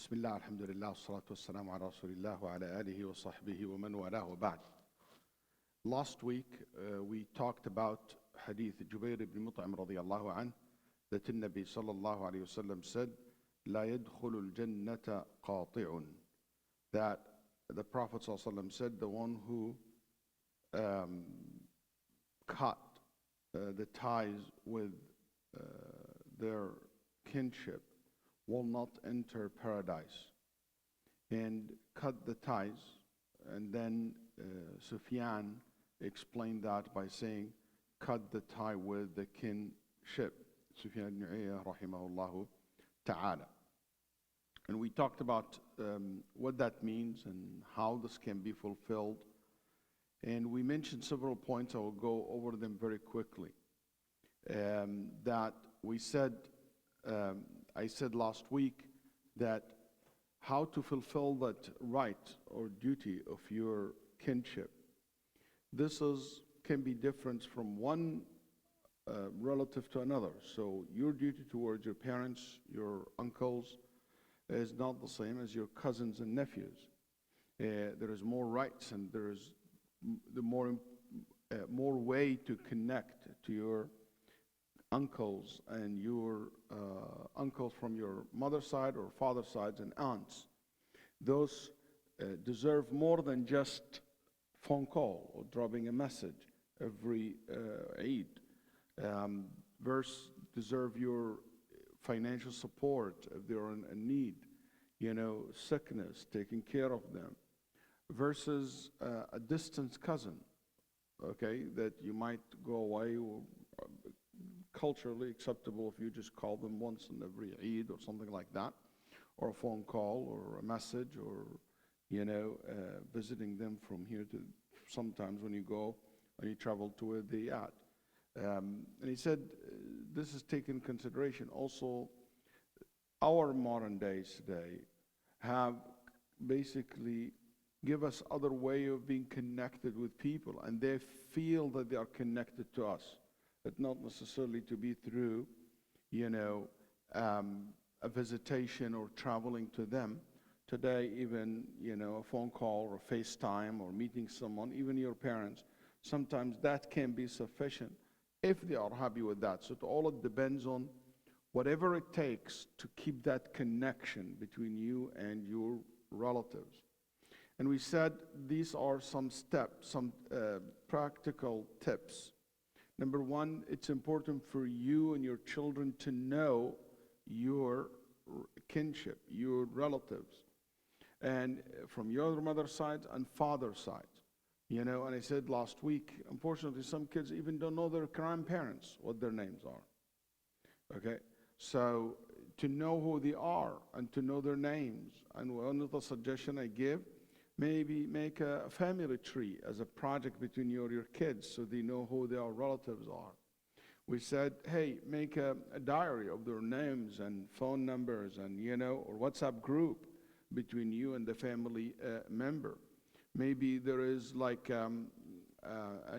Bismillah, alhamdulillah, salatu wassalamu ala rasulillah wa ala alihi wa sahbihi wa man walah wa ba'd. Last week we talked about hadith Jubair ibn Mut'im radiyallahu anh, that the Nabi sallallahu alayhi wa sallam said, La yadkhulu al-jannata qati'un. That the Prophet sallallahu alayhi wa sallam said, the one who cut the ties with their kinship will not enter paradise. And cut the ties. And then Sufyan explained that by saying, cut the tie with the kinship. Sufyan ibn Uyaynah rahimahullahu ta'ala. And we talked about what that means and how this can be fulfilled. And we mentioned several points. I will go over them very quickly. That we said, I said last week that how to fulfill that right or duty of your kinship. This can be different from one relative to another. So your duty towards your parents, your uncles, is not the same as your cousins and nephews. There is more rights, and there is the more way to connect to your uncles and your uncles from your mother's side or father's sides and aunts. Those deserve more than just phone call or dropping a message every Eid. Deserve your financial support if they're in need, sickness, taking care of them, versus a distant cousin, okay, that you might go away, or culturally acceptable if you just call them once in every Eid or something like that, or a phone call or a message, or visiting them from here to sometimes when you travel to where they at. And he said this is taken into consideration. Also, our modern days today have basically give us other way of being connected with people, and they feel that they are connected to us. But not necessarily to be through, a visitation or traveling to them. Today, even, a phone call or FaceTime or meeting someone, even your parents, sometimes that can be sufficient if they are happy with that. So all it depends on whatever it takes to keep that connection between you and your relatives. And we said these are some steps, some practical tips. Number one, it's important for you and your children to know your kinship, your relatives, and from your mother's side and father's side. And I said last week, unfortunately, some kids even don't know their grandparents, what their names are. Okay? So to know who they are and to know their names. And one of the suggestion I give, maybe make a family tree as a project between you and your kids so they know who their relatives are. We said, hey, make a diary of their names and phone numbers and, or WhatsApp group between you and the family member. Maybe there is like a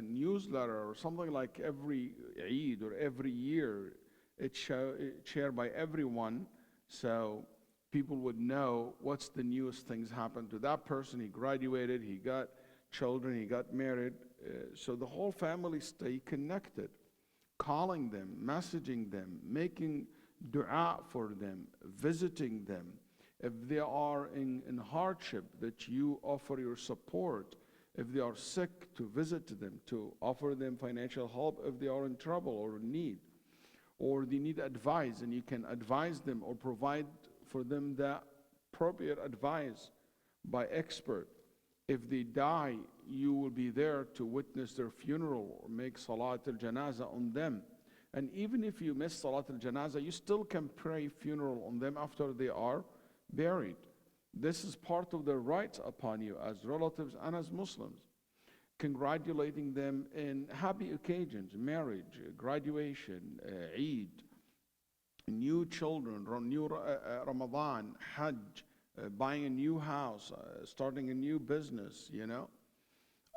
newsletter or something like every Eid or every year. It's shared by everyone, so people would know what's the newest things happened to that person. He graduated, he got children, he got married. So the whole family stay connected. Calling them, messaging them, making dua for them, visiting them. If they are in hardship, that you offer your support. If they are sick, to visit them, to offer them financial help if they are in trouble or in need. Or they need advice, and you can advise them or provide for them the appropriate advice by expert. If they die, you will be there to witness their funeral or make Salat al-Janazah on them. And even if you miss Salat al-Janazah, you still can pray funeral on them after they are buried. This is part of their rights upon you as relatives and as Muslims. Congratulating them in happy occasions, marriage, graduation, Eid, new children, new Ramadan, Hajj, buying a new house, starting a new business,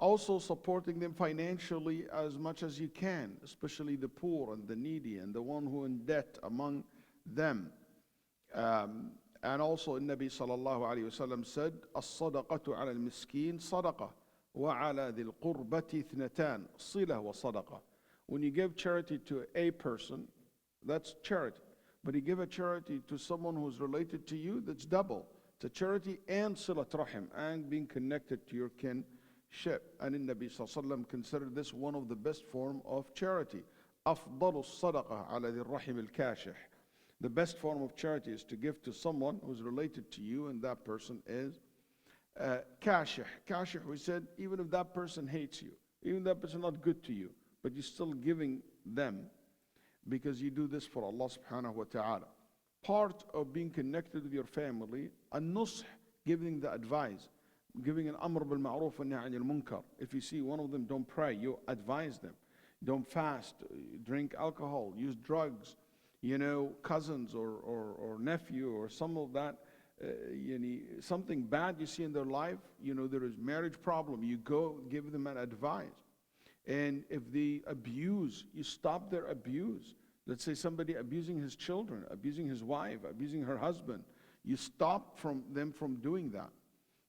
Also supporting them financially as much as you can, especially the poor and the needy and the one who in debt among them. And also, Nabi sallallahu alayhi wasallam said, "As-sadaqatu ala al-miskin sadaqa, wa ala dhil qurbati ithnatan, silah wa sadaqa." When you give charity to a person, that's charity. But you give a charity to someone who's related to you, that's double. It's a charity and silat rahim, and being connected to your kinship. And in Nabi sallallahu alayhi wasallam considered this one of the best form of charity. أفضل الصدقة على ذي الرحم الكاشح. The best form of charity is to give to someone who's related to you, and that person is kashih. Kashih, we said, even if that person hates you, even if that person is not good to you, but you're still giving them because you do this for Allah subhanahu wa ta'ala. Part of being connected with your family, an-nusх, giving the advice, giving an amr bil ma'ruf wa nahy anil munkar. If you see one of them don't pray, you advise them. Don't fast, drink alcohol, use drugs, cousins or nephew or some of that, something bad you see in their life, there is marriage problem, you go give them an advice. And if they abuse, you stop their abuse. Let's say somebody abusing his children, abusing his wife, abusing her husband, you stop them from doing that.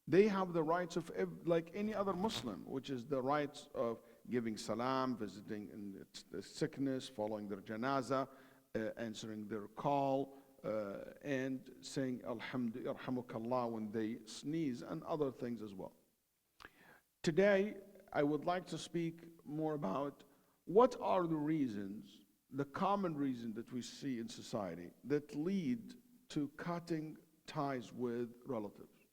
They have the rights of like any other Muslim, which is the rights of giving salam, visiting in the sickness, following their janazah, answering their call, and saying alhamdulillah, yarhamukallah when they sneeze, and other things as well. Today, I would like to speak more about what are the reasons, the common reasons that we see in society that lead to cutting ties with relatives.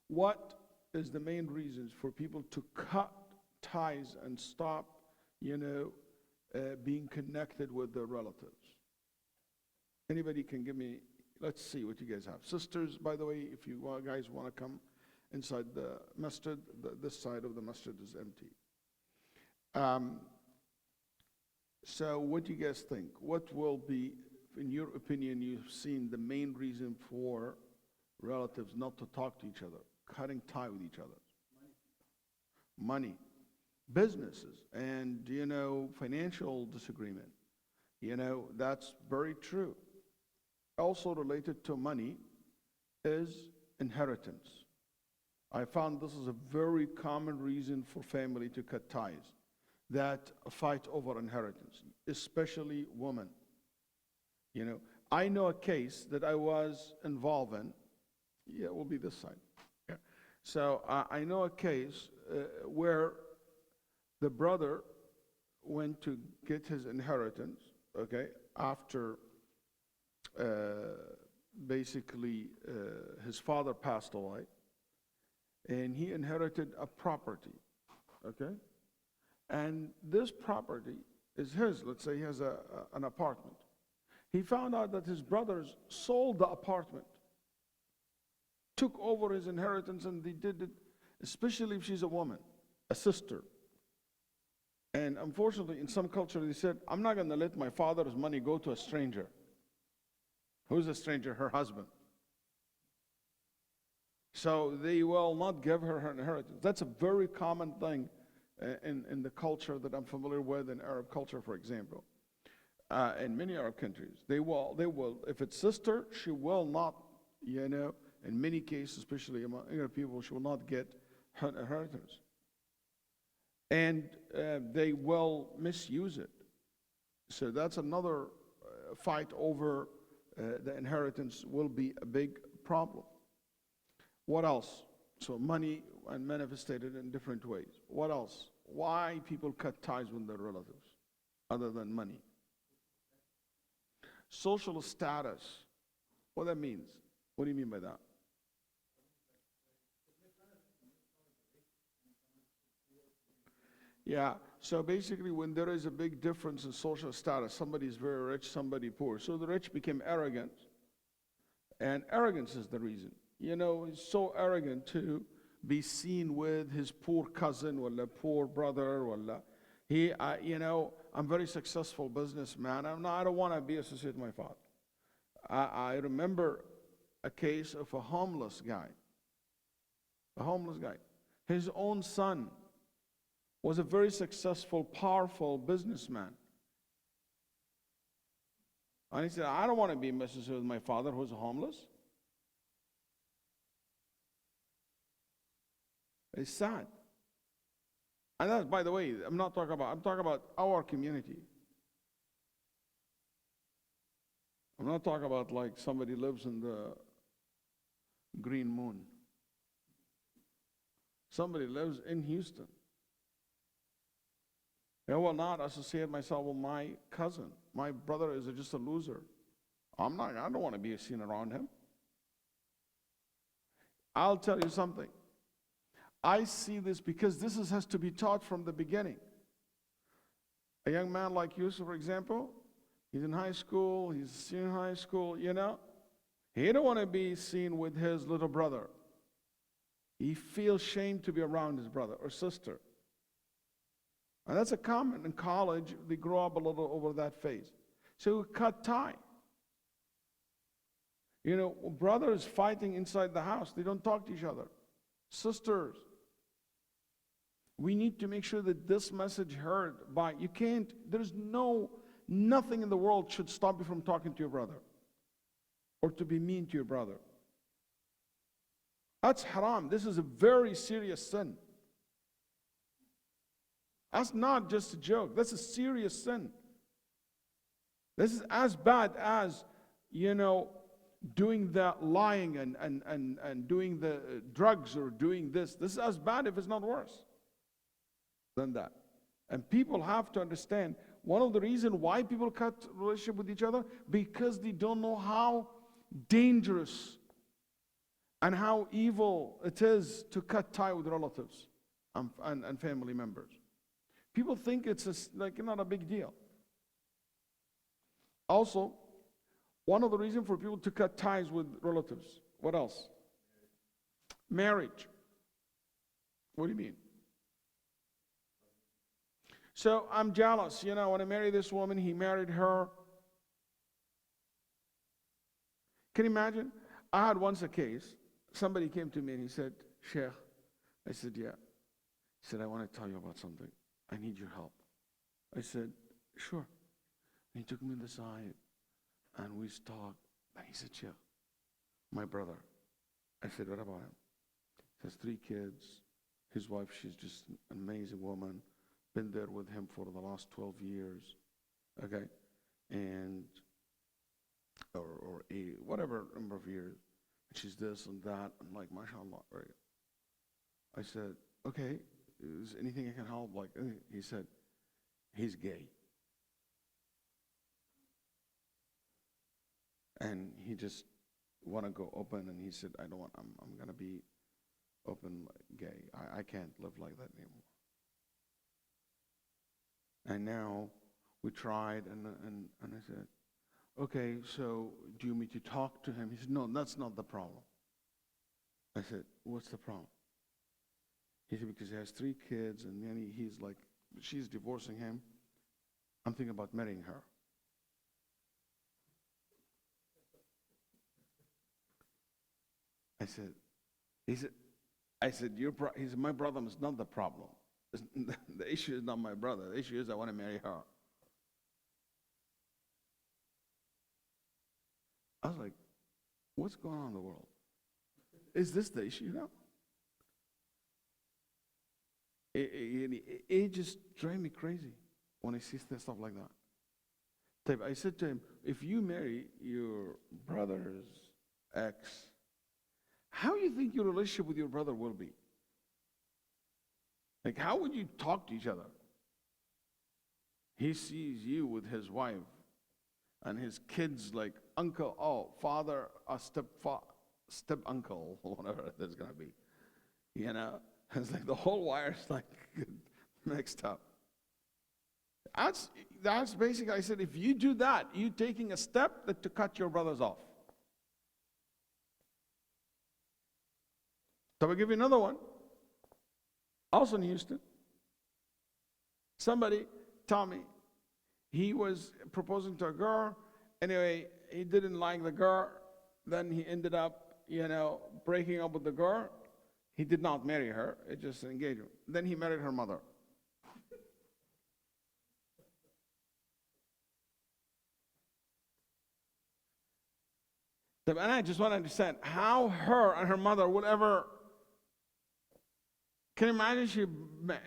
What is the main reasons for people to cut ties and stop, being connected with their relatives? Anybody can give me, let's see what you guys have. Sisters, by the way, if you guys want to come inside the masjid, this side of the masjid is empty. So what do you guys think? What will be, in your opinion, you've seen the main reason for relatives not to talk to each other, cutting tie with each other? Money. Businesses and, financial disagreement. That's very true. Also related to money is inheritance. I found this is a very common reason for family to cut ties, that fight over inheritance, especially women. I know a case that I was involved in. Yeah, it will be this side. Yeah. So I know a case where the brother went to get his inheritance, after basically his father passed away, and he inherited a property, and this property is his. Let's say he has an apartment. He found out that his brothers sold the apartment, took over his inheritance, and they did it, especially if she's a woman, a sister. And unfortunately, in some culture, they said, I'm not going to let my father's money go to a stranger. Who's a stranger? Her husband. So they will not give her inheritance. That's a very common thing in the culture that I'm familiar with, in Arab culture, for example. In many Arab countries, they will, if it's sister, she will not, in many cases, especially among Arab people, she will not get her inheritance. And they will misuse it. So that's another fight over the inheritance will be a big problem. What else? So money and manifested in different ways. What else? Why people cut ties with their relatives other than money? Social status. What that means? What do you mean by that? Yeah, so basically when there is a big difference in social status, somebody is very rich, somebody poor. So the rich became arrogant, and arrogance is the reason. He's so arrogant to be seen with his poor cousin or a poor brother or I'm very successful businessman. I don't want to be associated with my father. I remember a case of a homeless guy. His own son was a very successful, powerful businessman. And he said, I don't want to be Mrs. with my father who's homeless. It's sad. And that's, by the way, I'm talking about our community. I'm not talking about like somebody lives in the green moon. Somebody lives in Houston. I will not associate myself with my cousin. My brother is just a loser. I don't want to be seen around him. I'll tell you something. I see this because this has to be taught from the beginning. A young man like Yusuf, for example, he's in high school, he's senior high school, you know. He don't want to be seen with his little brother. He feels shame to be around his brother or sister. And that's a common in college. They grow up a little over that phase. So we cut tie. You know, brothers fighting inside the house, they don't talk to each other. Sisters. We need to make sure that this message heard by, you can't, there's nothing in the world should stop you from talking to your brother or to be mean to your brother. That's haram. This is a very serious sin. That's not just a joke. That's a serious sin. This is as bad as, you know, doing the lying and doing the drugs or doing this. This is as bad, if it's not worse than that. And people have to understand, one of the reasons why people cut relationship with each other, because they don't know how dangerous and how evil it is to cut tie with relatives and family members. People think it's like not a big deal. Also, one of the reasons for people to cut ties with relatives, what else? Marriage. What do you mean? So I'm jealous, you know, I want to marry this woman, he married her. Can you imagine? I had once a case, somebody came to me and he said, Shaykh, I said, yeah. He said, I want to tell you about something. I need your help. I said, sure. And he took me to the side and we talked. And he said, Shaykh, my brother. I said, what about him? He has 3 kids. His wife, she's just an amazing woman. Been there with him for the last 12 years. Okay? And, or 8, whatever number of years. And she's this and that. I'm like, mashallah, right? I said, okay, is anything I can help? Like, he said, he's gay. And he just want to go open, and he said, I don't want, I'm going to be open gay. I can't live like that anymore. And now we tried, and I said, okay, so do you want me to talk to him? He said, no, that's not the problem. I said, what's the problem? He said, because he has 3 kids, and then he's like, she's divorcing him. I'm thinking about marrying her. He said, he said, my brother is not the problem. The issue is not my brother. The issue is I want to marry her. I was like, what's going on in the world? Is this the issue now? It just drives me crazy when I see stuff like that. I said to him, if you marry your brother's ex, how do you think your relationship with your brother will be? Like, how would you talk to each other? He sees you with his wife and his kids like uncle, father, step uncle, whatever that's going to be. You know? It's like the whole wire's like mixed up. That's basically, I said, if you do that, you're taking a step to cut your brothers off. So I'll give you another one. Also in Houston. Somebody told me he was proposing to a girl. Anyway, he didn't like the girl. Then he ended up, breaking up with the girl. He did not marry her. It just engaged her. Then he married her mother. And I just want to understand how her and her mother would ever. Can you imagine she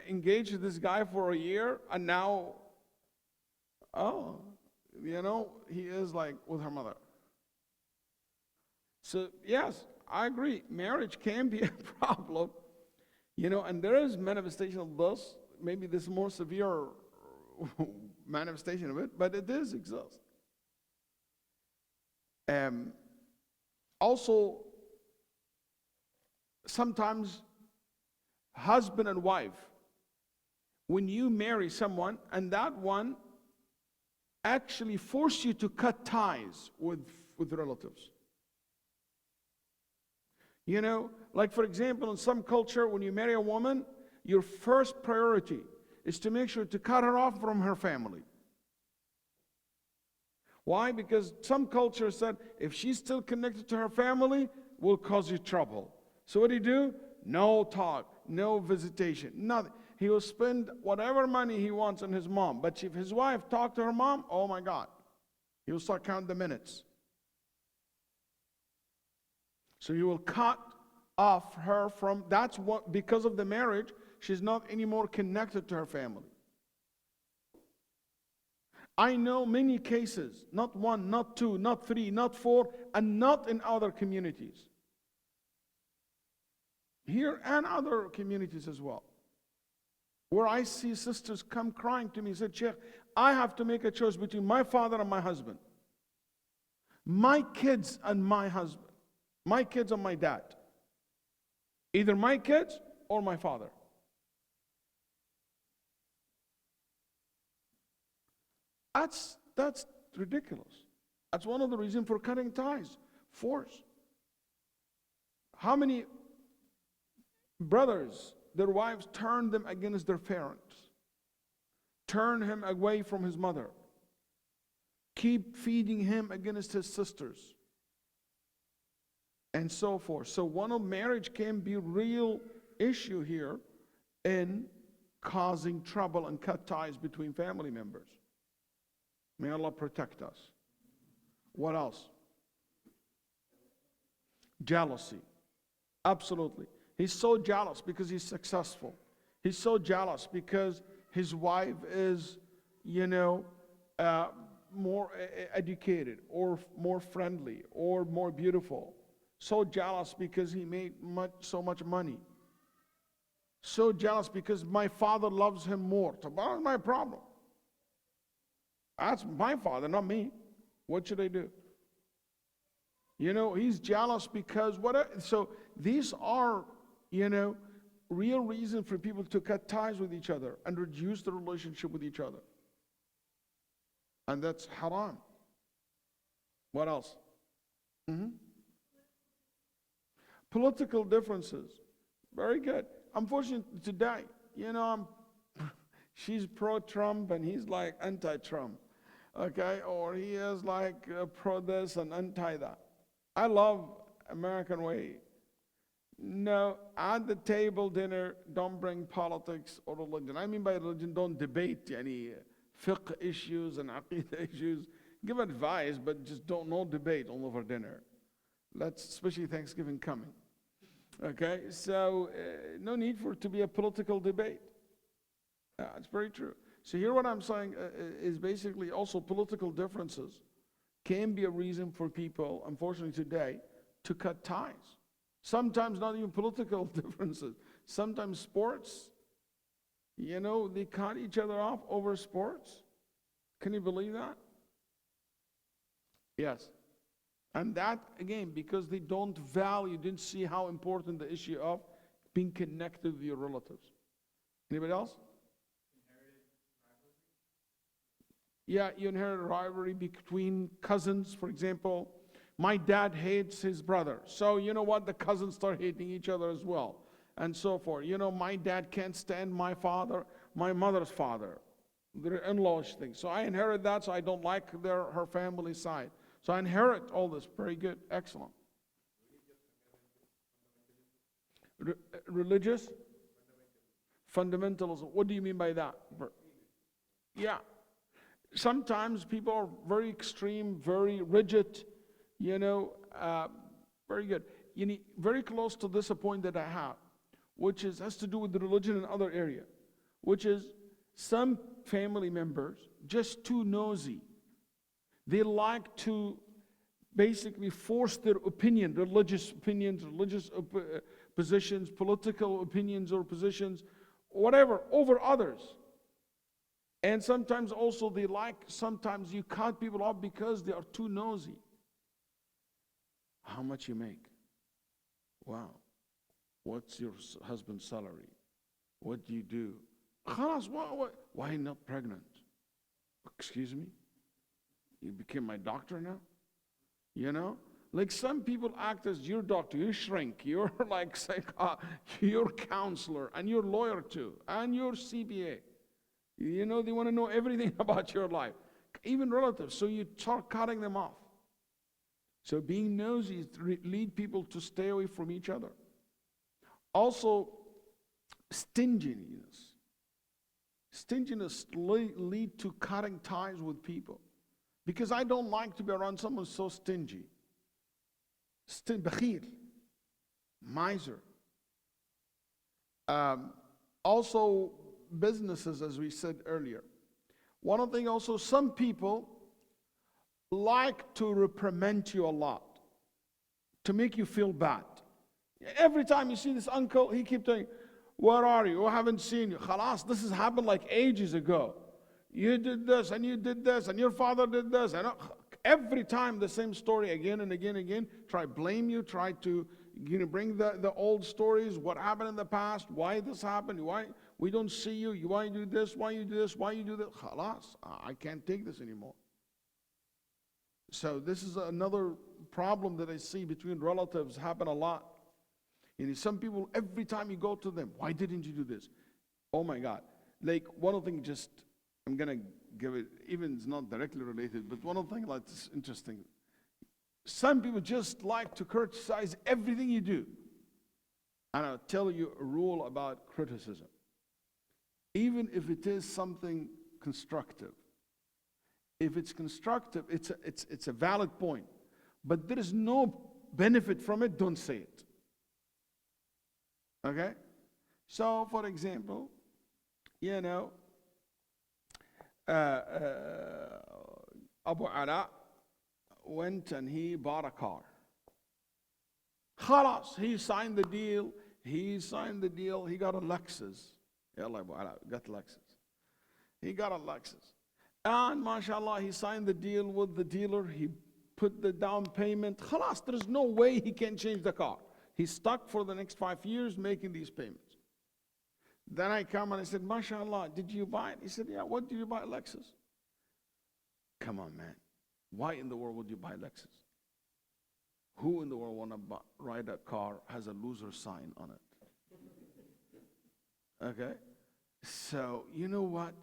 engaged with this guy for a year and now, he is like with her mother. So yes, I agree. Marriage can be a problem, and there is manifestation of this. Maybe this more severe manifestation of it, but it does exist. Also, sometimes husband and wife, when you marry someone and that one actually force you to cut ties with relatives. Like for example, in some culture, when you marry a woman, your first priority is to make sure to cut her off from her family. Why? Because some cultures said, if she's still connected to her family, will cause you trouble. So what do? No talk, no visitation, nothing. He will spend whatever money he wants on his mom. But if his wife talked to her mom, oh my God, he will start counting the minutes. So he will cut off her from, that's what, because of the marriage, she's not anymore connected to her family. I know many cases, not one, not two, not three, not four, and not in other communities. Here and other communities as well, where I see sisters come crying to me and said, Shaykh, I have to make a choice between my father and my husband, my kids and my husband, my kids and my dad, either my kids or my father. That's ridiculous. That's one of the reasons for cutting ties, force. How many brothers, their wives turn them against their parents, turn him away from his mother, keep feeding him against his sisters, and so forth. So one of marriage can be a real issue here in causing trouble and cut ties between family members. May Allah protect us. What else? Jealousy. Absolutely. He's so jealous because he's successful. He's so jealous because his wife is, more educated or more friendly or more beautiful. So jealous because he made so much money. So jealous because my father loves him more. So what's my problem? That's my father, not me. What should I do? He's jealous because so these are, real reason for people to cut ties with each other and reduce the relationship with each other. And that's haram. What else? Political differences. Very good. Unfortunately today, she's pro-Trump and he's like anti-Trump. Okay? Or he is like pro this and anti that. I love American way. No, at the table dinner, don't bring politics or religion. I mean by religion, don't debate any fiqh issues and aqidah issues. Give advice, but just no debate all over dinner. That's especially Thanksgiving coming. Okay, so no need for it to be a political debate. It's very true. So here what I'm saying is basically also political differences can be a reason for people, unfortunately today, to cut ties. Sometimes not even political differences. Sometimes sports, they cut each other off over sports. Can you believe that? Yes. And that, again, because they didn't see how important the issue of being connected with your relatives. Anybody else? Yeah, you inherit rivalry between cousins, for example. My dad hates his brother. So you know what? The cousins start hating each other as well. And so forth. My dad can't stand my father, my mother's father. They're in-laws things. So I inherit that, so I don't like her family side. So I inherit all this. Very good. Excellent. Religious? Fundamentalism. What do you mean by that? Yeah. Sometimes people are very extreme, very rigid. You know, very good. You need, very close to this a point that I have, which is has to do with the religion and other area, which is some family members just too nosy. They like to basically force their opinion, religious opinions, religious positions, political opinions or positions, whatever, over others. And sometimes also they like, sometimes you cut people off because they are too nosy. How much you make? Wow. What's your husband's salary? What do you do? Khalas, why not pregnant? Excuse me? You became my doctor now? You know? Like some people act as your doctor, your shrink, you're like your counselor, and your lawyer too, and your CPA. You know, they want to know everything about your life, even relatives, so you start cutting them off. So being nosy lead people to stay away from each other. Also, stinginess. Stinginess lead to cutting ties with people. Because I don't like to be around someone so stingy. Bakhil, miser. Also, businesses, as we said earlier. One of the things also, some people like to reprimand you a lot, to make you feel bad. Every time you see this uncle, he keeps saying, where are you? I haven't seen you. Khalas, this has happened like ages ago. You did this, and you did this, and your father did this. And every time the same story again and again and again. Try blame you, try to bring the old stories, what happened in the past, why this happened, why we don't see you, why you do this, why you do this, why you do that. Khalas, I can't take this anymore. So this is another problem that I see between relatives happen a lot. And some people, every time you go to them, why didn't you do this? Oh my God. Like one of the things, just, I'm going to give it, even it's not directly related, but one of the things that's interesting. Some people just like to criticize everything you do. And I'll tell you a rule about criticism. Even if it is something constructive, if it's constructive, it's a valid point, but there is no benefit from it, don't say it. Okay? So, for example, you know, Abu Ala went and he bought a car. Khalas, he signed the deal, he got a Lexus. Yalla Abu Ala, got a Lexus. He got a Lexus. And mashallah, he signed the deal with the dealer, he put the down payment. Khalas, there's no way he can change the car. He's stuck for the next 5 years making these payments. Then I come and I said, mashallah, did you buy it? He said, yeah, what did you buy, Lexus? Come on, man. Why in the world would you buy Lexus? Who in the world want to ride a car has a loser sign on it? Okay? So, you know what?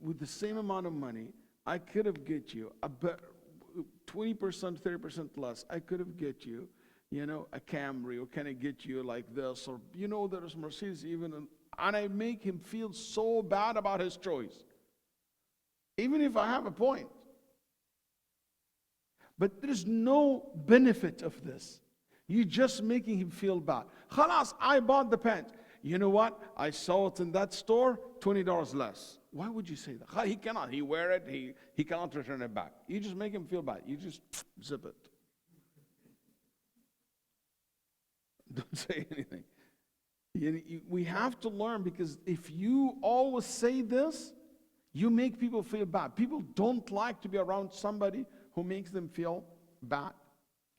With the same amount of money, I could have get you a 20%, 30% less. I could have get you, you know, a Camry, or can I get you like this? Or, you know, there's Mercedes even. And I make him feel so bad about his choice. Even if I have a point. But there's no benefit of this. You're just making him feel bad. Khalas, I bought the pants. You know what? I saw it in that store, $20 less. Why would you say that? He cannot. He wear it. He cannot return it back. You just make him feel bad. You just zip it. Don't say anything. We have to learn, because if you always say this, you make people feel bad. People don't like to be around somebody who makes them feel bad.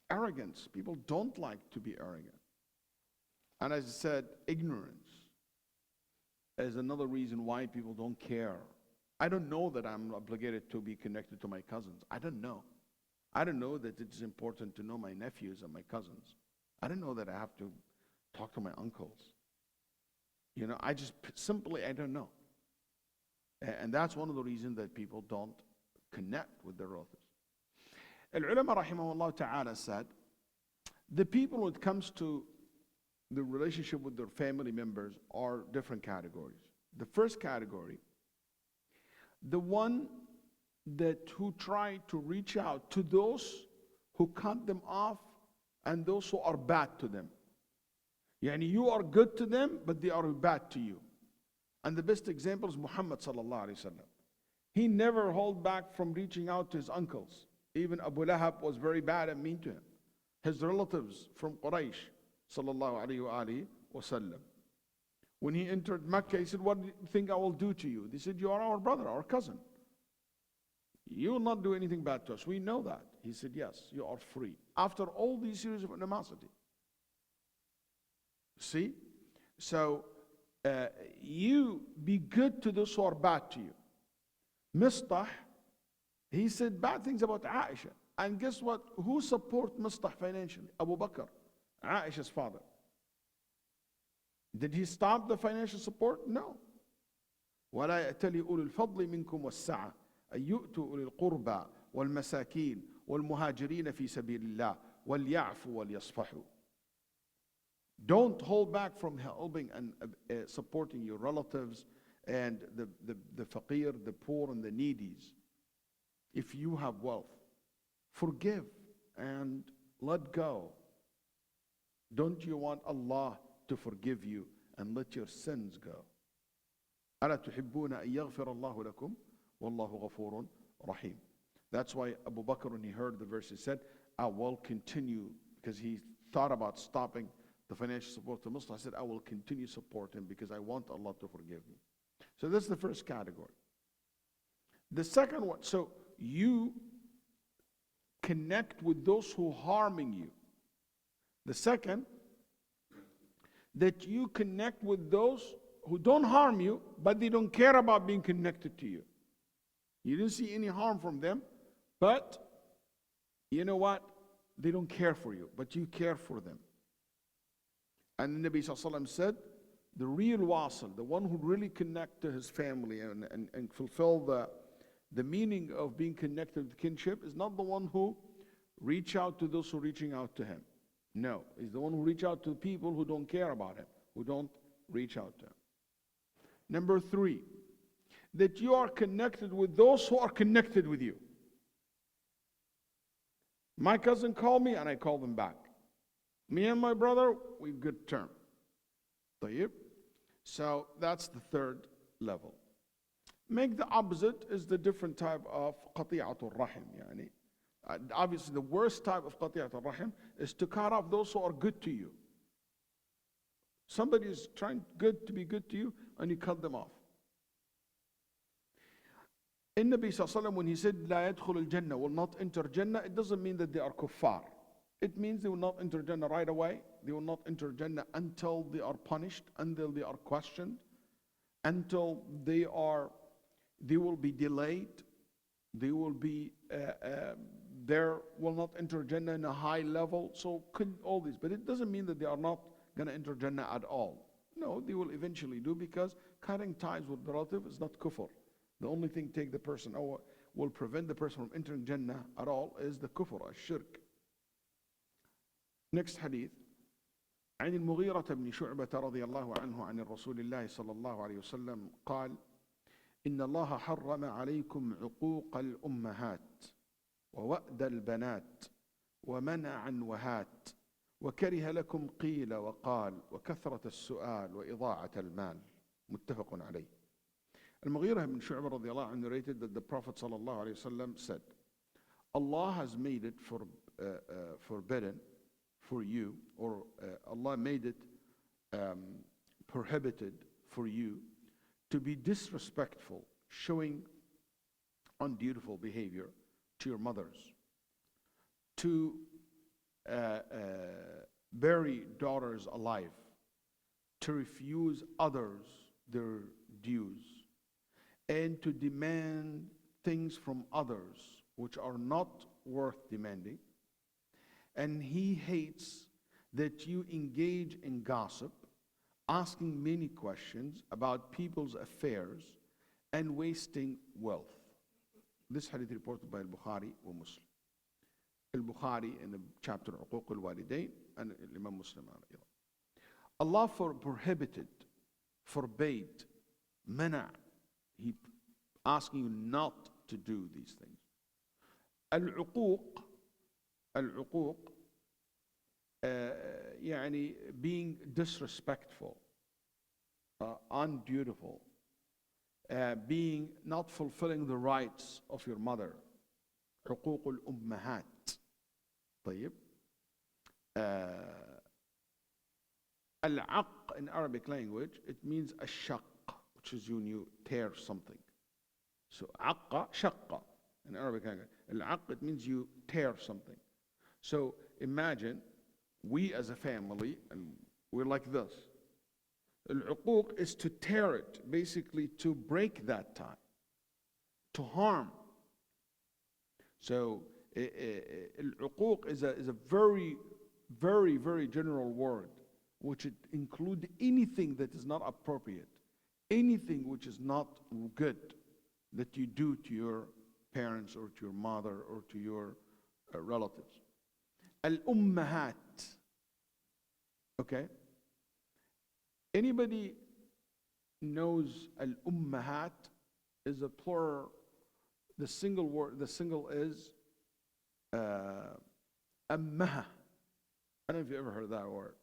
Arrogance. People don't like to be arrogant. And as I said, ignorance is another reason why people don't care. I don't know that I'm obligated to be connected to my cousins. I don't know. I don't know that it's important to know my nephews and my cousins. I don't know that I have to talk to my uncles. You know, I just simply, I don't know. And that's one of the reasons that people don't connect with their relatives. Al-ulama rahimahullah ta'ala said, the people when it comes to the relationship with their family members are different categories. The first category, the one who try to reach out to those who cut them off and those who are bad to them. Yani you are good to them, but they are bad to you. And the best example is Muhammad sallallahu alaihi wasallam. He never held back from reaching out to his uncles. Even Abu Lahab was very bad and mean to him. His relatives from Quraysh sallallahu alaihi wasallam. When he entered Mecca, he said, "What do you think I will do to you?" They said, "You are our brother, our cousin. You will not do anything bad to us. We know that." He said, "Yes, you are free." After all these years of animosity. See? So, you be good to those who are bad to you. Mistah, he said bad things about Aisha. And guess what? Who support Mistah financially? Abu Bakr, Aisha's father. Did he stop the financial support? No. ولا يأتلي أولو الفضل منكم والسعة أن يؤتوا أولي القربى والمساكين والمهاجرين في سبيل الله وليعفوا وليصفحوا. Don't hold back from helping and supporting your relatives and the faqir, the poor and the needies. If you have wealth, forgive and let go. Don't you want Allah to forgive you and let your sins go? ألا تحبون أن يغفر الله لكم والله غفور رحيم. That's why Abu Bakr, when he heard the verse, he said, "I will continue," because he thought about stopping the financial support to Muslims. I said, "I will continue support him because I want Allah to forgive me." So that's the first category. The second one, so you connect with those who are harming you. The second, that you connect with those who don't harm you, but they don't care about being connected to you. You didn't see any harm from them, but you know what? They don't care for you, but you care for them. And the Nabi Sallallahu Alaihi Wasallam said, the real wasil, the one who really connect to his family and fulfill the meaning of being connected with kinship, is not the one who reach out to those who are reaching out to him. No, he's the one who reach out to people who don't care about him, who don't reach out to him. Number 3, that you are connected with those who are connected with you. My cousin called me and I called them back. Me and my brother, we good term. طيب. So that's the third level. Make the opposite is the different type of qati'atul rahim. Yani. Obviously, the worst type of qati'atul rahim is to cut off those who are good to you. Somebody is trying to be good to you, and you cut them off. In Nabi Sallallahu Alaihi Wasallam, when he said, "La yadkhul al-Jannah," will not enter Jannah, it doesn't mean that they are kuffar. It means they will not enter Jannah right away. They will not enter Jannah until they are punished, until they are questioned, until they will be delayed. They will be will not enter Jannah in a high level. So all this, but it doesn't mean that they are not going to enter Jannah at all. No, they will eventually do, because cutting ties with the relative is not kufr. The only thing take the person or will prevent the person from entering Jannah at all is the kufr, الشرك. Next hadith. عن المغيرة بن شعبة رضي الله عنه عن الرسول الله صلى الله عليه وسلم قال: إن الله حرم عليكم عقوق الأمهات ووأد البنات ومنع عن وهات وكره لكم قيل وقال وكثرة السؤال وإضاعة المال. متفق عليه. Al-Mughirah ibn Shu'bah radiallahu anhu narrated that the Prophet sallallahu alayhi wasallam said, Allah has made it forbidden for you, or Allah made it prohibited for you to be disrespectful, showing undutiful behavior to your mothers, to bury daughters alive, to refuse others their dues, and to demand things from others which are not worth demanding. And he hates that you engage in gossip, asking many questions about people's affairs, and wasting wealth. This hadith reported by al-Bukhari and Muslim. Al-Bukhari in the chapter Uquq al-Walidain, and Imam Muslim. Allah prohibited, forbade, mana. He asking you not to do these things. Al-Uquq al-uquq, يعني being disrespectful, undutiful, being not fulfilling the rights of your mother. حقوق الأمهات. طيب. Al-aq in Arabic language, it means الشق, which is when you tear something. So aqqa, shaqqa in Arabic language. Al-aq, it means you tear something. So imagine we as a family, and we're like this. Al-uquq is to tear it, basically to break that tie, to harm. So al-uquq is a very, very, very general word, which it includes anything that is not appropriate, anything which is not good that you do to your parents or to your mother or to your relatives. Al-ummahat. Okay? Anybody knows al-ummahat is a plural. The single word, the single is ammaha. I don't know if you ever heard that word.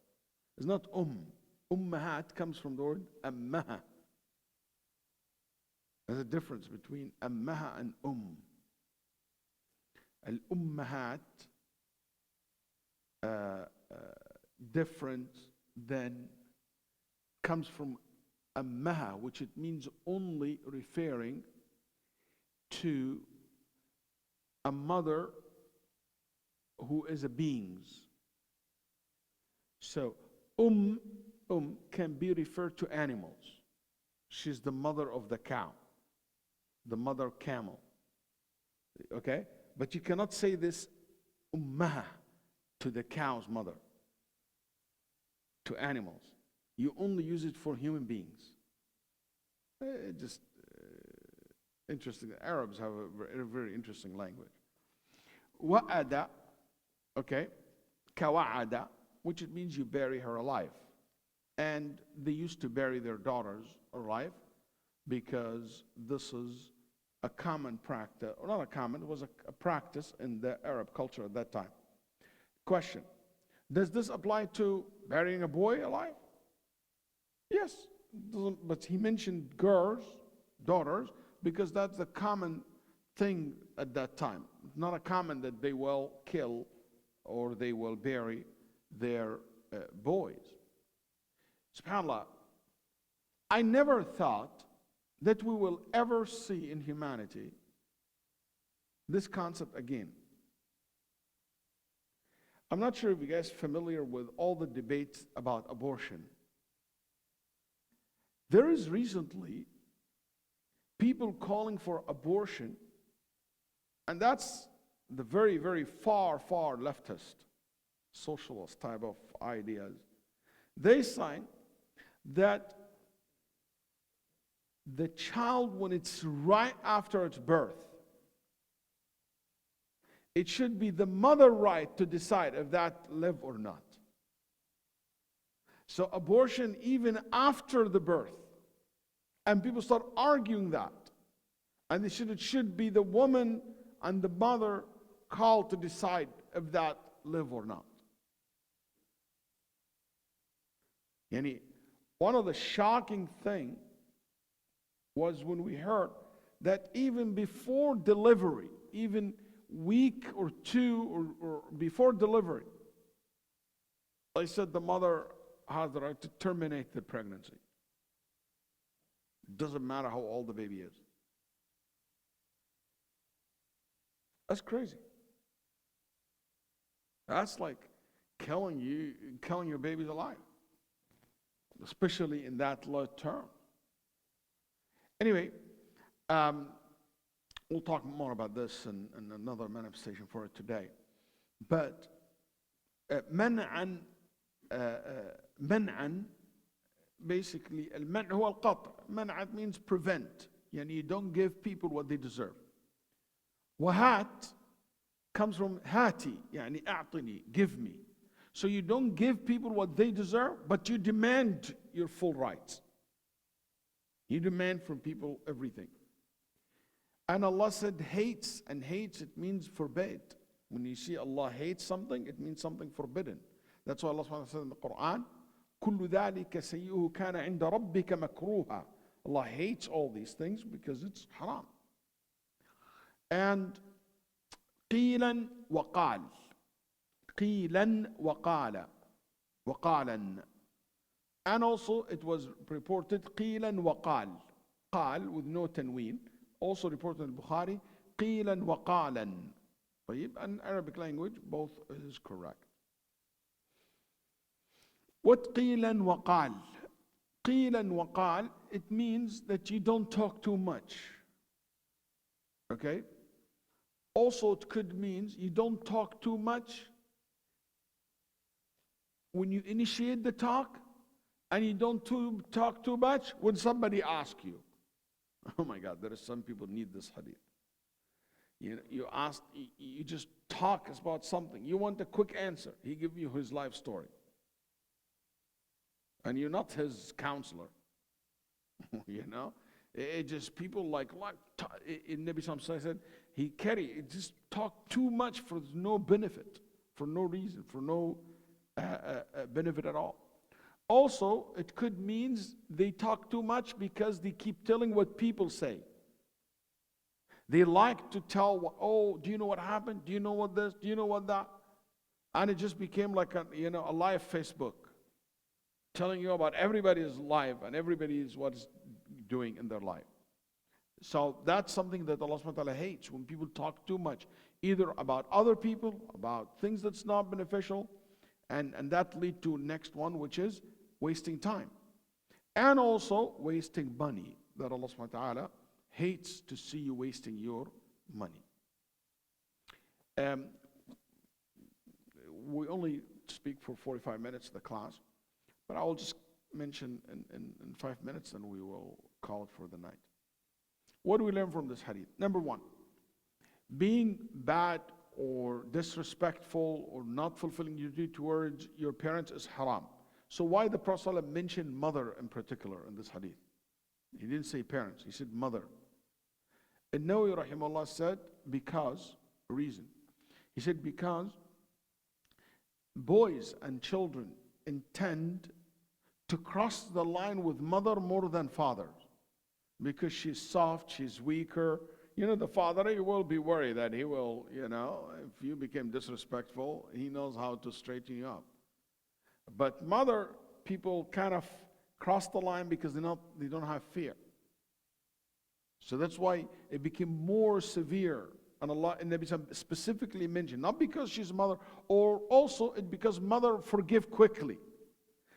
It's not Ummahat comes from the word ammaha. There's a difference between ammaha and Al-ummahat, different than, comes from ammaha, which it means only referring to a mother who is a beings. So can be referred to animals. She's the mother of the cow, the mother camel. Okay? But you cannot say this ummaha to the cow's mother, to animals. You only use it for human beings. Just interesting. The Arabs have a very, very interesting language. Wa'ada, okay, kawa'ada, which it means you bury her alive. And they used to bury their daughters alive because this is a common practice, or not a common, it was a practice in the Arab culture at that time. Question, does this apply to burying a boy alive? Yes, but he mentioned girls, daughters, because that's the common thing at that time. It's not a common that they will kill or they will bury their boys. SubhanAllah, I never thought that we will ever see in humanity this concept again. I'm not sure if you guys are familiar with all the debates about abortion. There is recently people calling for abortion, and that's the very, very far, far leftist, socialist type of ideas. They say that the child, when it's right after its birth, it should be the mother's right to decide if that live or not. So abortion even after the birth. And people start arguing that. And it should be the woman and the mother called to decide if that live or not. Yani, one of the shocking things was when we heard that even before delivery, even week or two or before delivery, they said the mother has the right to terminate the pregnancy. It doesn't matter how old the baby is. That's crazy. That's like killing your babies alive, especially in that low term. Anyway, we'll talk more about this in another manifestation for it today. But منعا basically المنع هو القطع. منع means prevent. Yani you don't give people what they deserve. وهات comes from hati, يعني أعطني, give me. So you don't give people what they deserve, but you demand your full rights. You demand from people everything. And Allah said hates, and hates, it means forbade. When you see Allah hates something, it means something forbidden. That's why Allah subhanahu wa ta'ala said in the Quran, كُلُّ ذَلِكَ سَيِّئُهُ كَانَ عِنْدَ رَبِّكَ مَكْرُوهًا. Allah hates all these things because it's haram. And قِيلًا وَقَالٍ. قِيلًا وَقَالًا. وَقَالًا. And also it was reported قِيلًا وَقَالٍ. قال with no tanween. Also reported in Bukhari, قِيلًا وَقَالًا. And Arabic language, both is correct. What قِيلًا وَقَالٍ? قِيلًا وَقَالٍ, it means that you don't talk too much. Okay? Also it could mean you don't talk too much when you initiate the talk, and you don't talk too much when somebody asks you. Oh my God, there are some people need this hadith. You just talk about something. You want a quick answer. He gives you his life story. And you're not his counselor. It just people like in Nabi Sallallahu said, it just talk too much for no benefit, for no reason, for no benefit at all. Also, it could mean they talk too much because they keep telling what people say. They like to tell, oh, do you know what happened? Do you know what this? Do you know what that? And it just became like a live Facebook, telling you about everybody's life and everybody's what's doing in their life. So that's something that Allah subhanahu wa ta'ala hates, when people talk too much, either about other people, about things that's not beneficial, and that lead to next one, which is wasting time. And also wasting money, that Allah subhanahu wa ta'ala hates to see you wasting your money. We only speak for 45 minutes, the class, but I will just mention in 5 minutes, and we will call it for the night. What do we learn from this hadith? Number one, being bad or disrespectful or not fulfilling your duty towards your parents is haram. So why the Prophet ﷺ mentioned mother in particular in this hadith? He didn't say parents, he said mother. And Nawawi rahimahullah said reason. He said because boys and children intend to cross the line with mother more than father, because she's soft, she's weaker. The father, he will be worried that he will, if you became disrespectful, he knows how to straighten you up. But mother, people kind of cross the line because they don't have fear. So that's why it became more severe. And Allah and Nabi specifically mentioned, not because she's a mother, or also because mother forgive quickly.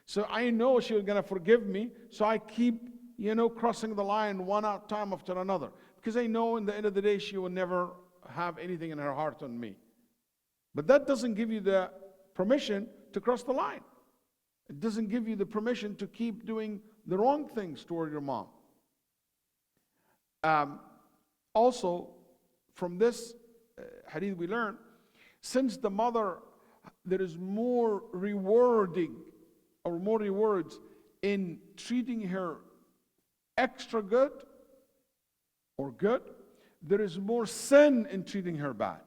So I know she's going to forgive me, so I keep, crossing the line one time after another. Because I know in the end of the day, she will never have anything in her heart on me. But that doesn't give you the permission to cross the line. It doesn't give you the permission to keep doing the wrong things toward your mom. Also, from this hadith we learn, since the mother, there is more rewarding or more rewards in treating her extra good or good, there is more sin in treating her bad.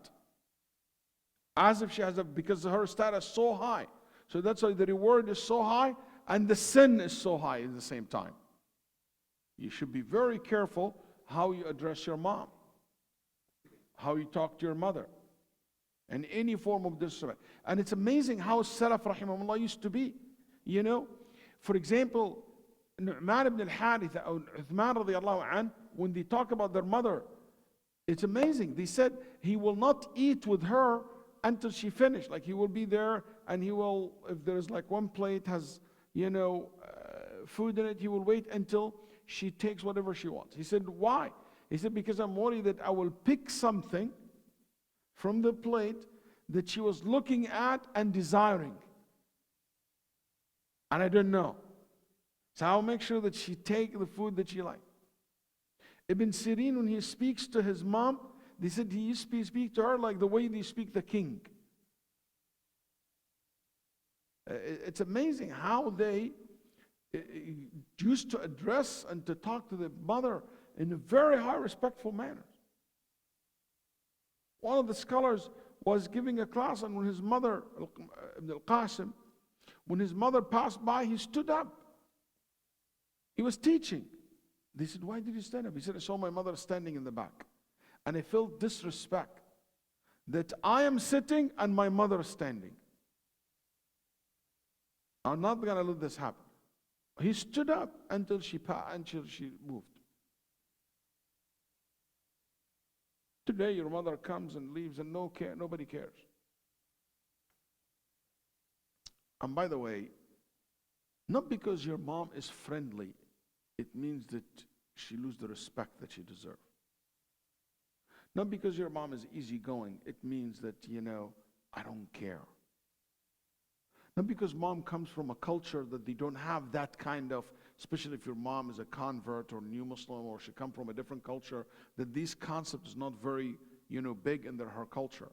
As if she has because her status is so high. So that's why the reward is so high and the sin is so high at the same time. You should be very careful how you address your mom, how you talk to your mother, and any form of disrespect. And it's amazing how Salaf rahimahullah used to be. For example, Nu'man ibn al-Harith or Uthman radiallahu anh, when they talk about their mother, it's amazing. They said he will not eat with her until she finished. Like he will be there and he will, if there's like one plate has, food in it, he will wait until she takes whatever she wants. He said, why? He said, because I'm worried that I will pick something from the plate that she was looking at and desiring. And I don't know. So I'll make sure that she take the food that she likes. Ibn Sirin, when he speaks to his mom, they said he used to speak to her like the way they speak the king. It's amazing how they used to address and to talk to the mother in a very high respectful manner. One of the scholars was giving a class, and when his mother, Ibn al-Qasim, when his mother passed by, he stood up. He was teaching. They said, why did you stand up? He said, I saw my mother standing in the back, and I felt disrespect that I am sitting and my mother is standing. I'm not going to let this happen. He stood up until she moved. Today, your mother comes and leaves, and nobody cares. And by the way, not because your mom is friendly, it means that she loses the respect that she deserves. Not because your mom is easygoing, it means that, I don't care. Not because mom comes from a culture that they don't have that kind of, especially if your mom is a convert or new Muslim, or she comes from a different culture, that these concepts is not very, big in her culture.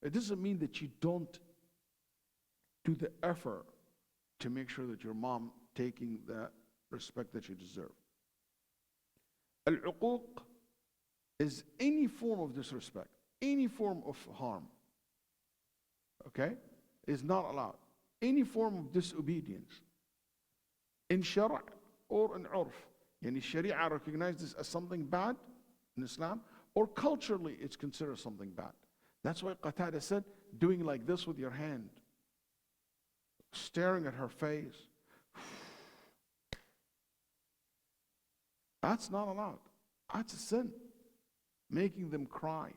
It doesn't mean that you don't do the effort to make sure that your mom taking the respect that you deserve. Al-uquq is any form of disrespect, any form of harm. Okay? Is not allowed. Any form of disobedience. In Shara' or in Urf. Yani Sharia recognizes this as something bad in Islam, or culturally it's considered something bad. That's why Qatada said, doing like this with your hand, staring at her face, that's not allowed. That's a sin. Making them cry.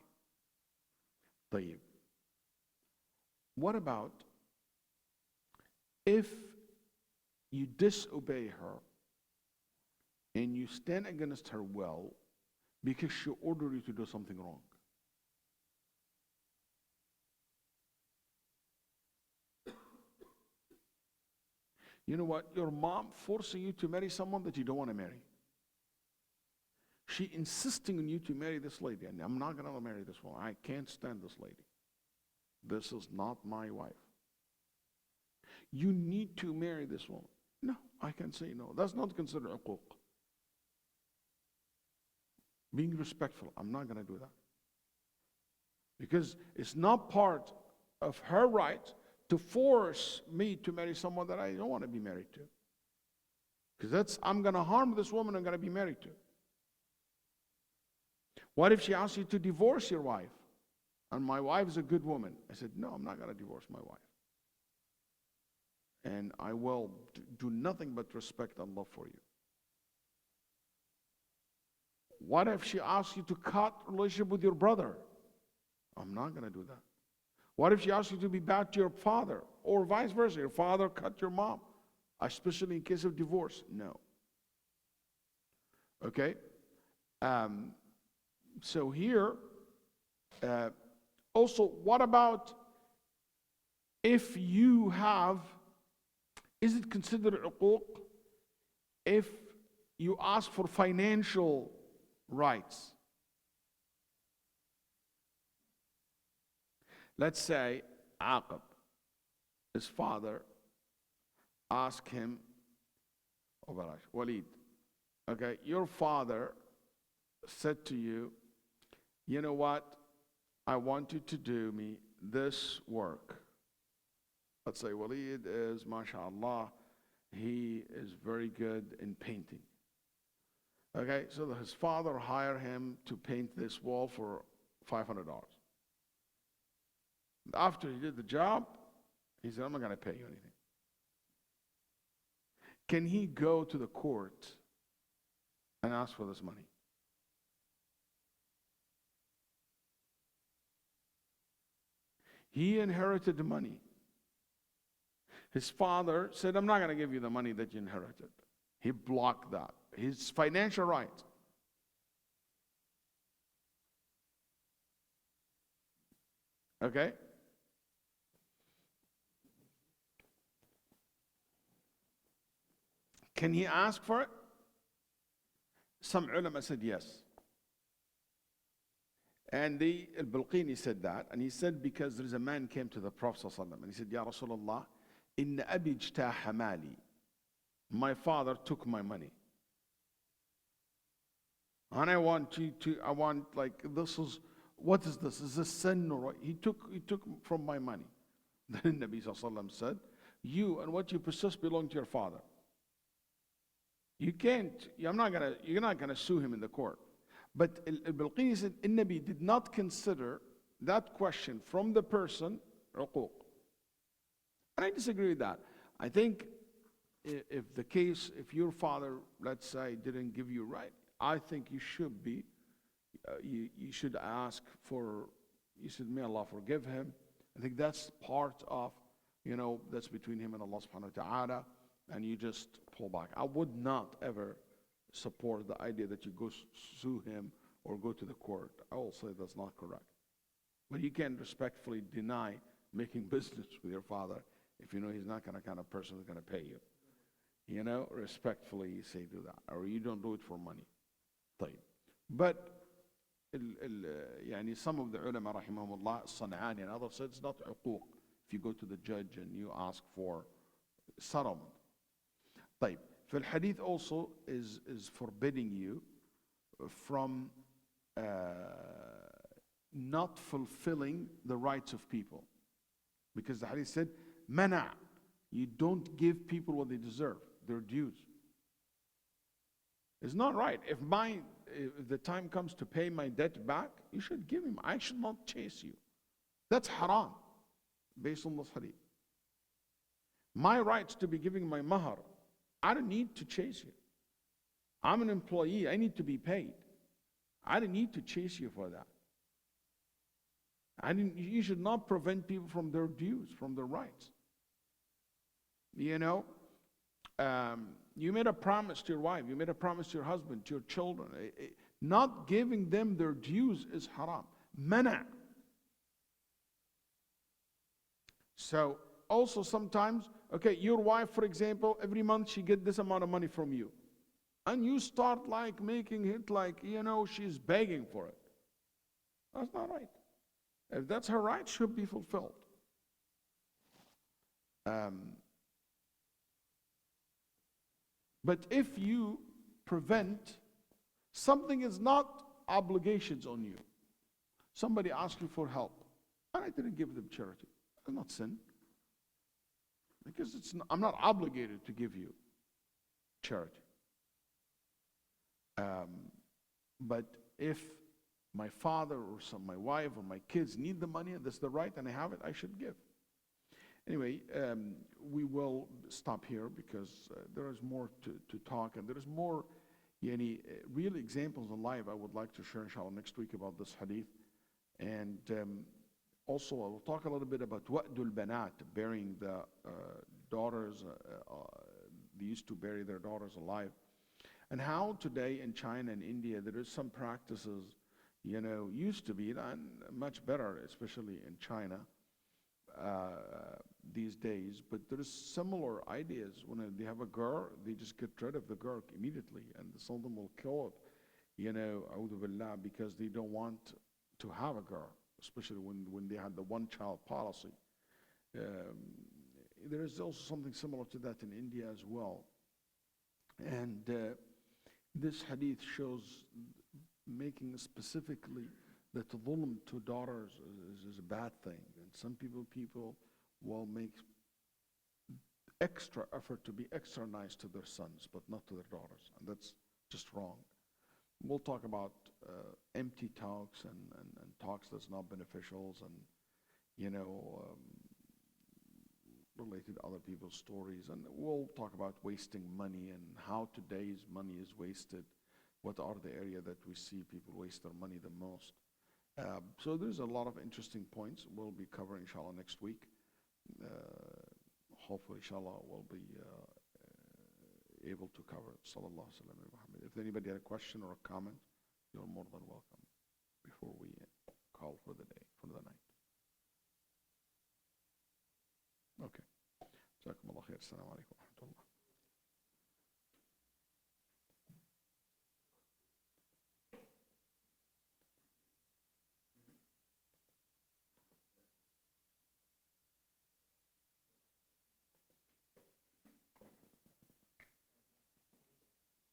طيب. What about if you disobey her and you stand against her will because she ordered you to do something wrong? You know what? Your mom forcing you to marry someone that you don't want to marry. She insisting on you to marry this lady, and I'm not going to marry this woman. I can't stand this lady. This is not my wife. You need to marry this woman. No, I can say no. That's not considered uquq. Being respectful, I'm not going to do that. Because it's not part of her right to force me to marry someone that I don't want to be married to. Because I'm going to harm this woman I'm going to be married to. What if she asks you to divorce your wife? And my wife is a good woman. I said, no, I'm not going to divorce my wife. And I will do nothing but respect and love for you. What if she asks you to cut relationship with your brother? I'm not going to do that. What if she asks you to be bad to your father? Or vice versa, your father cut your mom, especially in case of divorce? No. Okay? So here, also, what about if you have, is it considered uquq if you ask for financial rights? Let's say Aqib, his father, asked him, Waleed, okay, your father said to you, you know what, I want you to do me this work. Let's say Waleed is, mashallah, he is very good in painting. Okay, so his father hired him to paint this wall for $500. After he did the job, he said, I'm not going to pay you anything. Can he go to the court and ask for this money? He inherited the money. His father said, I'm not going to give you the money that you inherited. He blocked that. His financial right. Okay? Can he ask for it? Some ulama said yes. And al-Bulqini said that, and he said because there is a man came to the Prophet ﷺ and he said, Ya Rasulullah, inna abi ijtaha mali. My father took my money. And I want like, this is what is this? Is this sin or what? He took from my money. Then Nabi Sallallahu Alaihi Wasallam said, you and what you possess belong to your father. You can't, you're not gonna sue him in the court. But Al-Balqini said, Nabi did not consider that question from the person uquq. And I disagree with that. I think if your father, let's say, didn't give you right, I think you should be, you should ask for, you said, may Allah forgive him. I think that's part of, that's between him and Allah subhanahu wa ta'ala, and you just pull back. I would not ever support the idea that you go sue him or go to the court. I will say that's not correct. But you can respectfully deny making business with your father if you know he's not the kind of person who's going to pay you. Respectfully you say do that, or you don't do it for money. But some of the ulama rahimahumullah, San'ani and others said it's not uquq if you go to the judge and you ask for settlement. The hadith also is forbidding you from not fulfilling the rights of people. Because the hadith said, mana, you don't give people what they deserve, their dues. It's not right. If the time comes to pay my debt back, you should give him. I should not chase you. That's haram, based on this hadith. My rights to be giving my mahar, I don't need to chase you. I'm an employee, I need to be paid. I don't need to chase you for that. You should not prevent people from their dues, from their rights. You made a promise to your wife, you made a promise to your husband, to your children. Not giving them their dues is haram. Mana. So, also sometimes, your wife, for example, every month she gets this amount of money from you. And you start making it she's begging for it. That's not right. If that's her right, should be fulfilled. But if you prevent, something is not obligations on you. Somebody asked you for help, and I didn't give them charity. That's not sin. Because I'm not obligated to give you charity. But if my father or my wife or my kids need the money, and that's the right, and I have it, I should give. Anyway, we will stop here because there is more to talk, and there is more real examples in life I would like to share, inshallah, next week about this hadith. And also, I will talk a little bit about wa'dul banat, burying the daughters. They used to bury their daughters alive. And how today in China and India, there is some practices, used to be, and much better, especially in China these days. But there is similar ideas. When they have a girl, they just get rid of the girl immediately, and some of them will kill it, a'udhu billah, because they don't want to have a girl, especially when they had the one-child policy. There is also something similar to that in India as well. And this hadith shows, making specifically that dhulm to daughters is a bad thing. And some people will make extra effort to be extra nice to their sons, but not to their daughters. And that's just wrong. We'll talk about empty talks and talks that's not beneficial, and related to other people's stories. And we'll talk about wasting money and how today's money is wasted. What are the areas that we see people waste their money the most? So there's a lot of interesting points we'll be covering, inshallah, next week. Hopefully, inshallah, we'll be able to cover it. Sallallahu alaihi wasallam. If anybody had a question or a comment, you're more than welcome before we call for the day, for the night. Okay. جزاكم الله خير. السلام عليكم ورحمة الله.